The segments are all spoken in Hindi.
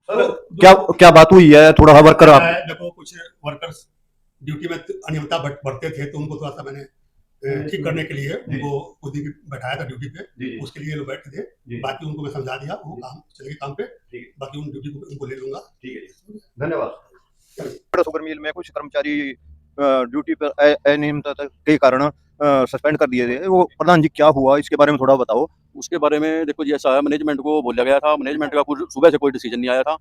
सर क्या क्या बात हुई है, थोड़ा सा वर्कर आप देखो कुछ वर्कर्स ड्यूटी में अनियमितता बढ़ते थे तो उनको थोड़ा सा मैंने ठीक करने के लिए उनको कुछ दिन बैठाया था ड्यूटी पे, उसके लिए लोग बैठे थे। बाकी उनको मैं समझा दिया, वो काम चलेगी काम पे, बाकी उन ड्यूटी को उनको ले लूंगा। ठीक है, धन्यवाद। शुगर मिल में कुछ कर्मचारी ड्यूटी पर अनियमितता के कारण सस्पेंड कर दिए थे, वो प्रधान जी क्या हुआ इसके बारे में थोड़ा बताओ। उसके बारे में देखो जी, ऐसा है, मैनेजमेंट को बोला गया था, मैनेजमेंट का सुबह से कोई डिसीजन नहीं आया था।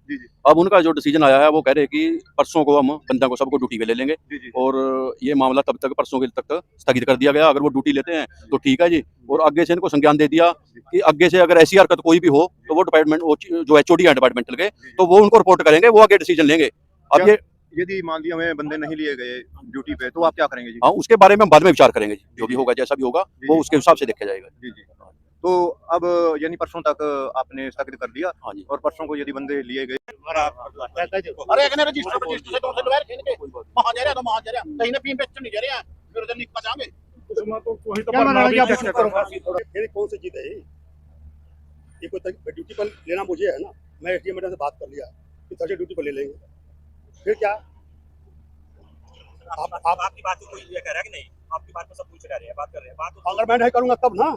अब उनका जो डिसीजन आया है वो कह रहे हैं कि परसों को हम बंदा को सबको ड्यूटी पे ले लेंगे और ये मामला तब तक परसों के तक स्थगित कर दिया गया। अगर वो ड्यूटी लेते हैं तो ठीक है जी, और आगे से इनको संज्ञान दे दिया कि आगे से अगर ऐसी हरकत कोई भी हो तो वो डिपार्टमेंट, वो जो एचओडी है डिपार्टमेंटल के, तो वो उनको रिपोर्ट करेंगे, वो आगे डिसीजन लेंगे। अब ये यदि मान लिया हमें बंदे नहीं लिए गए ड्यूटी पे तो आप क्या करेंगे जी? हाँ, उसके बारे में बाद में विचार करेंगे जी, जो भी होगा जैसा भी होगा वो उसके हिसाब से देखा जाएगा। जी जी। तो अब यानी परसों तक आपने स्थगित कर दिया। हाँ जी। और परसों को यदि बंदे लिए गए अरे एक ने रजिस्टर से तो लगा रखे इनके वहां जा रहा तो वहां जा रहा कहीं ना कहीं पे नहीं जा रहे हैं, फिर उधर निकल जाएंगे उसमें तो वही तो मरना भी चेक करूंगा। मेरी कौन सी जीत है ये कोई ड्यूटी पर लेना मुझे है ना, मैं एसडीएम मैडम से बात कर लिया कि थर्सडे ड्यूटी पर ले लेंगे, फिर क्या आपकी बात कोई ये कह रहा है कि नहीं, आपकी बात को सब पूछ रहे हैं, बात कर रहे हैं, बात अगर मैं नहीं करूंगा तब ना,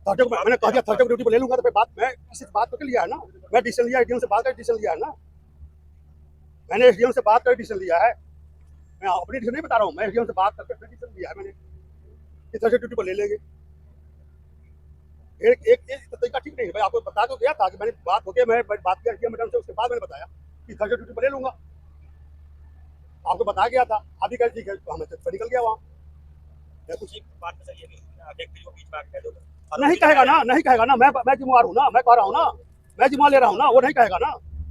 थर्सडे को मैंने कहा थर्सडे को ड्यूटी पर ले लूंगा, तो फिर बात मैं किसी से बात करके लिया है ना, मैं डिसीजन लिया, एसडीएम से बात करके डिसीजन लिया है ना, मैंने एसडीएम से बात करके डिसीजन लिया है, मैं अपनी डिसीजन नहीं बता रहा हूँ, मैं एसडीएम से बात करके डिसीजन लिया है मैंने कि थर्सडे ड्यूटी पर ले लेंगे। एक तरीका ठीक नहीं है भाई, आपको बता तो दिया था कि मैंने बात हो गया, मैं बात किया एसडीएम मैडम से, उसके बाद मैंने बताया कि थर्सडे ड्यूटी पर ले लूंगा, आपको बताया गया था, अभी कल ठीक है तो हमें तो निकल गया वहाँ। कुछ बात तो सही है कि व्यक्ति को बीच में कह दो, नहीं कहेगा ना, नहीं कहेगा ना, मैं जिम्मेवार हूँ ना, मैं कह रहा हूँ ना, मैं जिम्मेवार ले रहा हूँ ना, वो नहीं कहेगा ना,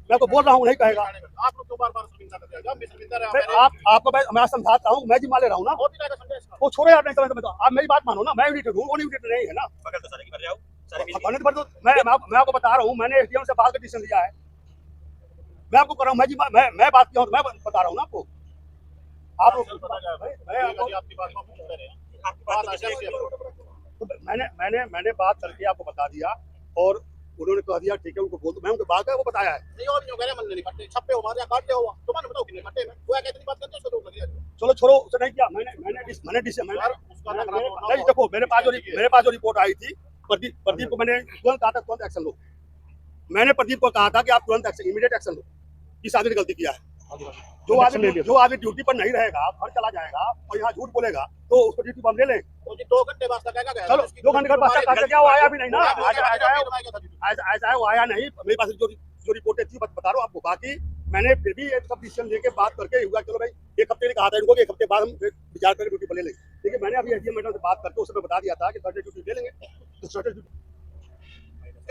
मैं तो बोल रहा हूँ नहीं कहेगा। आप लोग तो बार-बार शर्मिंदा कर रहे हैं, आपको मैं समझाता हूँ, मैं जिम्मेवार ले रहा हूँ ना, वो छोड़ो यार, नहीं समझ, आप मेरी बात मानो ना, मैं यूनिटेड हूँ, वो यूनिटेड नहीं है ना, बगल तो सारे की कर जाओ मैं आपको बता रहा हूँ, मैंने एसडीएम से बात कर डिसीजन लिया है, मैं आपको कर रहा हूँ, मैं बात किया हूँ, मैं बता रहा हूँ ना आपको, आपकी बात पूछ रहे हैं, तो मैंने बात करके आपको बता दिया और उन्होंने कह दिया ठीक है, उनको बोल दो, मैं उनको बात है वो बताया है। नहीं और नहीं कह रहे, मन नहीं करते छप्पे हो मारे काटते हो, तुम्हारे बताओ कितने काटे में वो क्या इतनी बात करते हो, उसको रोक लगी है। चलो छोड़ो, उसे नहीं किया, मैंने देखो मेरे पास जो रिपोर्ट आई थी, प्रदीप को मैंने तुरंत कहा था तुरंत एक्शन लो, मैंने प्रदीप को कहा था कि आप तुरंत एक्शन, इमीडिएट एक्शन लो, किस आदमी ने गलती किया है, जो आदमी ड्यूटी पर नहीं रहेगा, घर चला जाएगा और यहाँ झूठ बोलेगा तो उसको ड्यूटी पर हम ले लें। 2 घंटे वास्ता क्या गया, चलो 2 घंटे का वास्ता क्या, वो आया भी नहीं ना, ऐसा है वो आया नहीं, मेरे पास जो रिपोर्टें थी बता रहा हूँ आपको, बाकी मैंने फिर भी सब डिसीजन लेके बात करके हुआ, चलो भाई 1 हफ्ते ने कहा था इनको कि 1 हफ्ते बाद हम विचार करके ड्यूटी पर ले लेंगे, लेकिन मैंने अभी एसडीएम मैडम से बात करके उसमें बता दिया था कि थर्सडे ड्यूटी ले लेंगे, तो थर्सडे ड्यूटी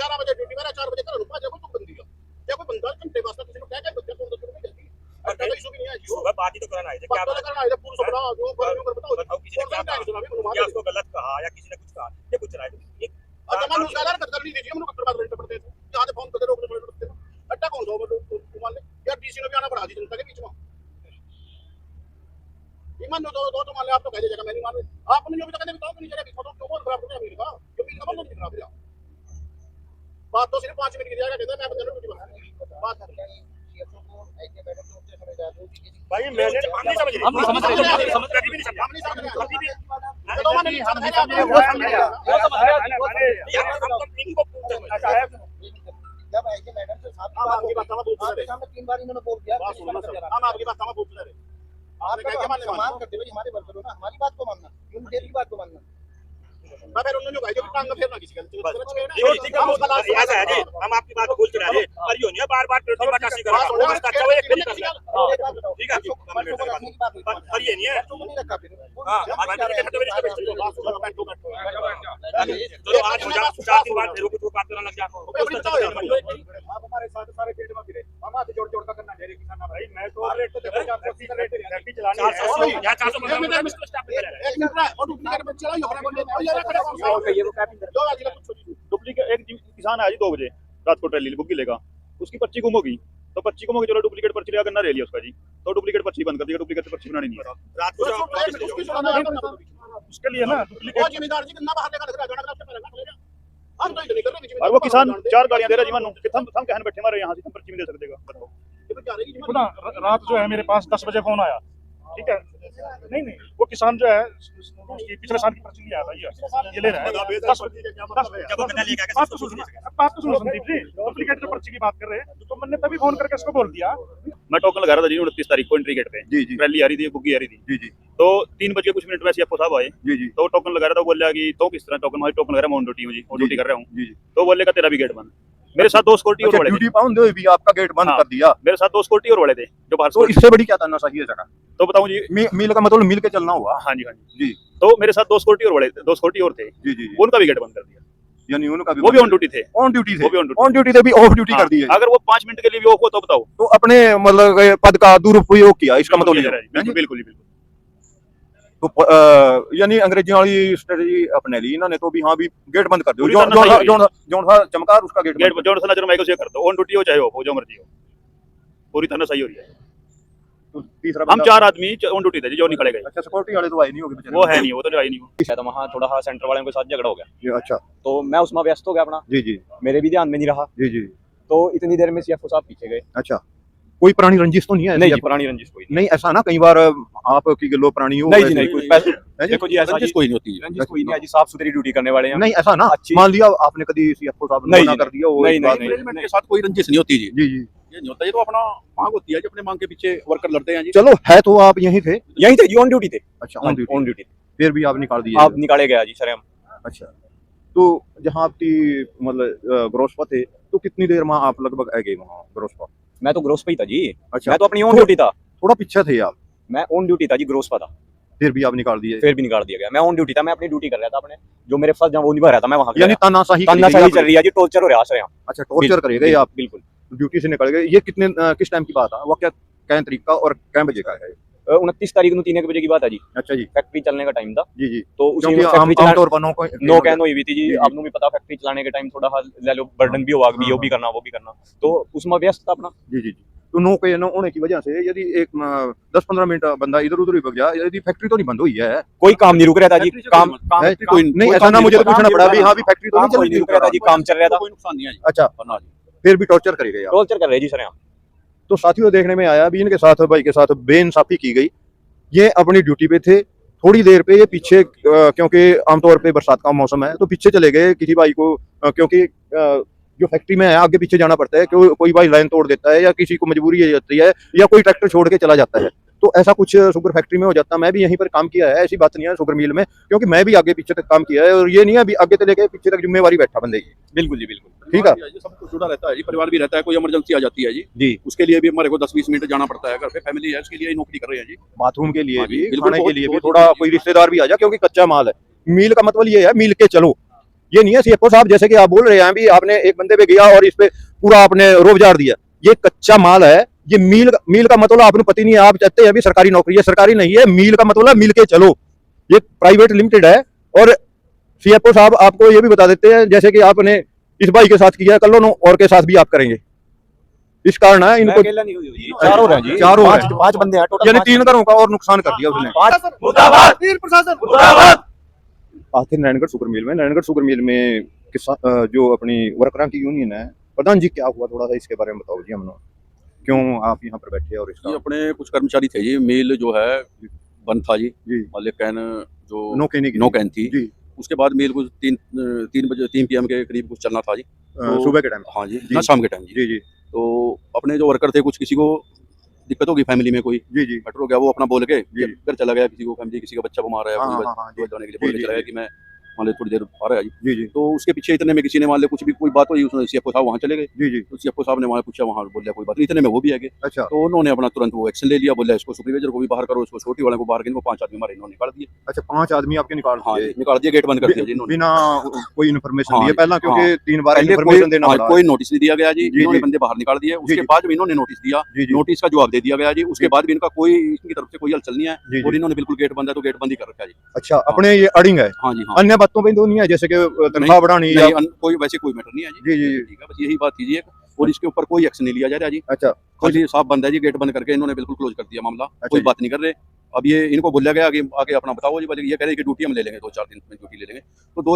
11 बजे ड्यूटी मेरा 4 बजे का रुपया जब तो बंदी है, जब कोई बंदा घंटे वास्ता किसी को क्या क्या बच्चा को तो नहीं जल्दी अरे इशू भी नहीं है, सुबह बात ही तो करना है, क्या बात करना है, पूरा सुना जो बताओ किसी ने क्या कहा या उसको गलत कहा या किसी ने कुछ कहा, ये कुछ रहा है तमाम उसालार कर ली थी, हम लोग बात करते थे, जहां से फोन करते रोक रहे थे, अड्डा कौन सा वो मान ले यार, डीसी ने भी आना पड़ा दी जनता के बीच में, ईमान दो तो मान ले, आप तो कह दीजिएगा मैं नहीं मान रही, आपने जो भी कहते बताओ नहीं चले फोटो क्यों बोल खराब हो गया मेरे का, क्योंकि खबर नहीं खराब है, बात तो सिर्फ 5 मिनट की दिया कहते मैं बंदे को बात कर रहा हूं भाई मैंने हम नहीं समझ रहे, हम समझ रहे हैं, समझ रहे भी नहीं समझ, हम नहीं समझ रहे, अभी भी तो मैंने हम नहीं समझा, वो समझ रहे, वो समझ रहे यार, हम तो मीटिंग को पूछते हैं जब आएगी मैडम से साथ हम आपकी बात समझ पूछ रहे हैं, सामने 3 बार इन्होंने बोल दिया, हम आपकी बात समझ पूछ रहे हैं, आप क्या मानने सम्मान करते भाई, हमारे वर्कर हो ना, हमारी बात को मानना, यूनिटेड की बात को मानना, मैं फिर उन्होंने जो कहा जो टांग फेरना किसी का ठीक है, ऐसा है जी, हम आपकी बात बोलते रह रहे पर ये नहीं है बार-बार प्रतिबाकाशी कर रहा हूं, उसका अच्छा वो एक कर ले, ठीक है पर ये नहीं है, हां चलो आज हो जा 4 दिन बाद फिर कुछ बात करने लग जा, आप हमारे साथ सारे फील्ड में फिरे, हम हाथ जोड़ जोड़ कर करना डेरे किसान भाई, मैं तो रेट तो देखो 480 रेट रैपी चलानी है, 400 या 400 में स्टाफ पे रह एक मिनट और डुप्लीकेट बच्चे चलाओ अपना बोल डुप्लीकेट एक किसान आया जी 2 बजे रात को ट्रैली बुक लेगा, उसकी पर्ची गुम होगी, तो पर्ची गुम होगी, चलो डुप्लीकेट पर्ची लगा करना रह लिया उसका जी, तो डुप्लीकेट पर्ची बंद कर दिया, डुप्लीकेट पर्ची बनानी नहीं है रात को उसके लिए ना डुप्लीकेट, जिम्मेदार जी कितना बाहर लेकर लग रहा है, हम तो इधर नहीं कर रहे, और वो किसान 4 गाड़ियां दे रहा जी, मानो हम कहने बैठे हमारे यहाँ से पर्ची में दे सकते देखो ना, रात जो है मेरे पास 10 बजे फोन आया, ठीक है, नहीं वो किसान जो है उसकी पिछले साल की पर्ची नहीं आया था, ये ले रहा है 10 बात तो सुनो संदीप जी, डुप्लीकेट जो पर्ची की बात कर रहे हैं, तो मैंने तभी फोन करके इसको बोल दिया। मैं टोकन लगा रहा था जी 29 तारीख को एंट्री गेट पे, जी जी रैली आ रही थी, बुग्गी आ रही थी जी जी तो 3 बजे कुछ मिनट में सीएफओ साहब आए, जी जी तो टोकन लगा रहा था, बोल रहा कि तो किस तरह टोकन, हमारी टोकन लगा रहा है, मैं ऑन ड्यूटी हूँ जी, ऑन ड्यूटी कर रहा हूँ, जी जी तो बोलेगा तेरा भी गेट बंद। मेरे साथ 2 सिक्योरिटी और वाले थे, ड्यूटी पाउंड भी आपका गेट बंद हाँ। कर दिया, मेरे साथ 2 सिक्योरिटी और वाले थे जो बाहर तो इससे बड़ी क्या तानाशाही है जगह? तो बताऊं जी, मील का मतलब मिल के चलना हुआ। हाँ जी जी तो मेरे साथ 2 सिक्योरिटी और वाले थे, 2 सिक्योरिटी और थे, जी जी जी। उनका भी गेट बंद कर दिया, यानी उनका भी वो भी ऑन ड्यूटी थे, ऑन ड्यूटी थे, वो भी on duty। ऑन ड्यूटी थे भी ऑफ ड्यूटी कर दी है। अगर वो 5 मिनट के लिए भी ऑफ हो तो बताओ, तो अपने मतलब पद का दुरुपयोग किया, इसका मतलब ये है। बिल्कुल बिल्कुल बिल्कुल। तो यानी अंग्रेजियों वाली स्ट्रेटजी अपने ली इन्होंने, तो भी हाँ भी गेट बंद कर दो, पूरी जो तरह सही जो जो था चमकार उसका गेट गेट जो सला जो मैं को कर दो, ऑन ड्यूटी हो चाहे हो जो मर्जी हो, पूरी तरह सही हो रही है। तो तीसरा हम 4 आदमी ऑन ड्यूटी थे जी, जो निकले गए, अच्छा सिक्योरिटी वाले तो आए नहीं होंगे बेचारे। वो है नहीं, वो तो आई नहीं वो। शायद वहाँ थोड़ा सेंटर वालों के साथ झगड़ा हो गया, ये अच्छा तो मैं उसमें व्यस्त हो गया अपना, जी जी मेरे भी ध्यान में नहीं रहा, जी जी तो इतनी देर में सीएफओ साहब पीछे गए। अच्छा कोई पुरानी रंजिश तो नहीं है? नहीं जी, पुरानी रंजिश कोई नहीं, ऐसा ना कई बार आपकी गिलो पुरानी हो, नहीं जी, नहीं कोई है जी? देखो जी, ऐसा रंजिश कोई नहीं होती है। रंजिश कोई नहीं है जी, साफ सुथरी ड्यूटी करने वाले हैं। नहीं ऐसा ना, अच्छी- मान लिया आपने कभी सीएफओ साहब ने नहीं मना जी, कर दिया, वो नहीं, एक नहीं, बात नहीं, है। मैनेजमेंट के साथ कोई रंजिश नहीं होती जी, जी जी ये नहीं होता, ये तो अपना मांग होती है जी, अपने मांग के पीछे वर्कर लड़ते हैं जी। चलो है तो आप यहीं थे? यहीं थे जी, ऑन ड्यूटी थे, अच्छा ऑन ऑन ड्यूटी, ड्यूटी थे, फिर भी आप निकाल दिए? आप निकाले गया जी सर हम। अच्छा तो जहाँ आपकी मतलब ग्रोसपा थे, तो कितनी देर में आप लगभग आ गए वहाँ ग्रोसपा? मैं तो ग्रोस पे ही था जी, अच्छा मैं तो अपनी ऑन ड्यूटी था, थोड़ा पीछे थे आप, मैं ऑन ड्यूटी था जी, ग्रोस पर था, फिर भी आप निकाल दिए? फिर भी निकाल दिया गया। मैं ऑन ड्यूटी था, मैं अपनी ड्यूटी कर रहा था, अपने जो मेरे पास जहाँ वो निभा रहा था मैं वहाँ यानी तानाशाही तानाशाही चल रही है जी, टॉर्चर हो रहा है सर यहाँ। अच्छा टॉर्चर करे गए आप, बिल्कुल। ड्यूटी से निकल गए। ये कितने किस टाइम की बात है, वो क्या कै तारीख का और कै बजे का है? 29 तारीख को 3 बजे की बात है जी, अच्छा जी फैक्ट्री चलने का टाइम था, जी जी, तो उसी क्योंकि फैक्ट्री आमतौर पर नो कैन हुई थी जी, जी। आपको भी पता फैक्ट्री चलाने के टाइम थोड़ा ले लो बर्डन भी होगा, भी वो भी करना वो भी करना, तो उसमें व्यस्त था अपना। जी जी जी, तो नो के नो होने की वजह से यदि एक 10-15 मिनट बंदा इधर उधर ही भग जाए, यदि फैक्ट्री तो नहीं बंद हुई है? कोई काम नहीं रुक रहा था जी, फैक्ट्री से काम कोई काम है? काम- नहीं कोई ऐसा काम ना नहीं मुझे तो रुक रहा, पूछना पड़ा काम भी, हाँ भी फैक्ट्री तो काम नहीं कोई चल नहीं रही रुक रहा था जी, काम चल रहा था, कोई नुकसान नहीं है जी। अच्छा वरना जी। फिर भी टॉर्चर करे गए आप। टॉर्चर कर रहे जी सर यहाँ। तो साथियों देखने में आया भी इनके साथ भाई के साथ बेइंसाफी की गई। ये अपनी ड्यूटी पे थे, थोड़ी देर पे ये पीछे क्योंकि आमतौर पे बरसात का मौसम है तो पीछे चले गए किसी भाई को, क्योंकि जो फैक्ट्री में है आगे पीछे जाना पड़ता है, कोई भाई लाइन तोड़ देता है या किसी को मजबूरी हो जाती है या कोई ट्रैक्टर छोड़ के चला जाता है, तो ऐसा कुछ शुगर फैक्ट्री में हो जाता है। मैं भी यहीं पर काम किया है, ऐसी बात नहीं है शुगर मिल में, क्योंकि मैं भी आगे पीछे तक काम किया है और ये नहीं है अभी आगे से लेके पीछे तक जिम्मेवारी बैठा बंदे की। बिल्कुल जी बिल्कुल। ठीक है ये सब कुछ जुड़ा रहता है जी, परिवार भी रहता है, कोई इमरजेंसी आ जाती है जी, जी, उसके लिए भी हमारे को 10-20 मिनट जाना पड़ता है, घर पे फैमिली है, उसके लिए ही नौकरी कर रहे हैं जी। बाथरूम के लिए हाँ जी, भी, बिल्कुल, खाने के बहुत- लिए भी, बहुत थोड़ा जरूरी कोई है। रिश्तेदार भी आ जाए, क्योंकि कच्चा माल है। मील का मतलब ये है मिल के चलो, ये नहीं है सीएफओ साहब जैसे कि आप बोल रहे हैं भी आपने एक बंदे पे गया और इस पे पूरा आपने रोब झाड़ दिया। ये कच्चा माल है, ये मील का मतलब आपने पता नहीं है, आप चाहते हैं अभी सरकारी नौकरी है, सरकारी नहीं है, मील का मतलब मिल के चलो, ये प्राइवेट लिमिटेड है। और सीएफओ साहब आपको ये भी बता देते हैं जैसे कि आपने इस भाई के साथ किया, कल और के साथ भी आप करेंगे, इस कारण है इनको अकेला नहीं हुई जी, चार हो रहे हैं जी, चार हो रहे हैं। पांच बंदे हैं टोटल, यानी 3 घरों का और नुकसान कर दिया उसने। आखिर नारायणगढ़ शुगर मिल में, नारायणगढ़ शुगर मिल में जो अपनी वर्करों की यूनियन है, प्रधान जी क्या हुआ थोड़ा सा इसके बारे में बताओ जी, हम क्यों आप यहाँ पर बैठे और ये इसका अपने कुछ कर्मचारी थे जी, मेल जो है बंद था जी, जी मालिक कैन जो नो कहने की नो कैन थी, जी उसके बाद मेल कुछ 3 PM के करीब कुछ चलना था जी। सुबह के टाइम हाँ जी, जी। ना शाम के टाइम जी। जी जी तो अपने जो वर्कर थे, कुछ किसी को दिक्कत होगी फैमिली में, कोई जी जी मैटर हो गया, वो अपना बोल के जी। घर चला गया, किसी को फैमिली किसी का बच्चा बीमार है, हाँ, कोई हाँ, हाँ, जी, जाने के लिए बोल जी, के चला जी, गया कि मैं मान लो थोड़ी देर आ रहा है जी। जी जी तो उसके पीछे इतने में किसी ने मान लो कुछ भी कोई बात हुई, उसने सीएफओ साहब वहाँ चले गए, जी जी तो सीएफओ साहब ने वहाँ पूछा, वहाँ बोल दिया कोई बात नहीं, इतने में वो भी आ गए। अच्छा तो उन्होंने अपना तुरंत वो एक्शन ले लिया, बोला इसको सुपरवाइजर को भी बाहर करो, इसको छोटी वाले को बाहर, इनको 5 आदमी हमारे इन्होंने निकाल दिए। अच्छा 5 आदमी आपके निकाल हाँ दिए जी, निकाल दिया, गेट बंद कर दिया जी इन्होंने। बिना कोई इन्फॉर्मेशन हाँ दिए जी, पहला, क्योंकि 3 बार पहले इन्फॉर्मेशन देना हाँ, पड़ा। कोई नोटिस नहीं दिया गया जी, जी, इन्होंने जी। बंदे बाहर निकाल दिए, उसके जी। बाद जब इन्होंने नोटिस दिया, जी जी नोटिस का जवाब दे दिया गया जी, उसके जी। बाद भी इनका कोई इनकी तरफ से कोई हलचल नहीं है, जी और जी इन्होंने बिल्कुल गेट बंद है तो गेट बंद ही कर रखा है जी। अच्छा अपने ये अड़िंग है, हाँ जी, हाँ अन्य बातों पे तो नहीं है जैसे कि तनख्वाह बढ़ानी या नहीं, कोई वैसे कोई मैटर नहीं है जी। जी जी ठीक है, बस यही बात थी जी एक, और इसके ऊपर कोई एक्शन नहीं लिया जा रहा जी। अच्छा खाली साफ बंद है जी, गेट बंद करके इन्होंने बिल्कुल क्लोज कर दिया मामला, कोई जी। बात नहीं कर रहे। अब ये इनको बोला गया कि आगे अपना बताओ जी, बोले ये कह रहे कि ड्यूटी हम ले लेंगे, 2-4 दिन में ड्यूटी ले लेंगे, तो 2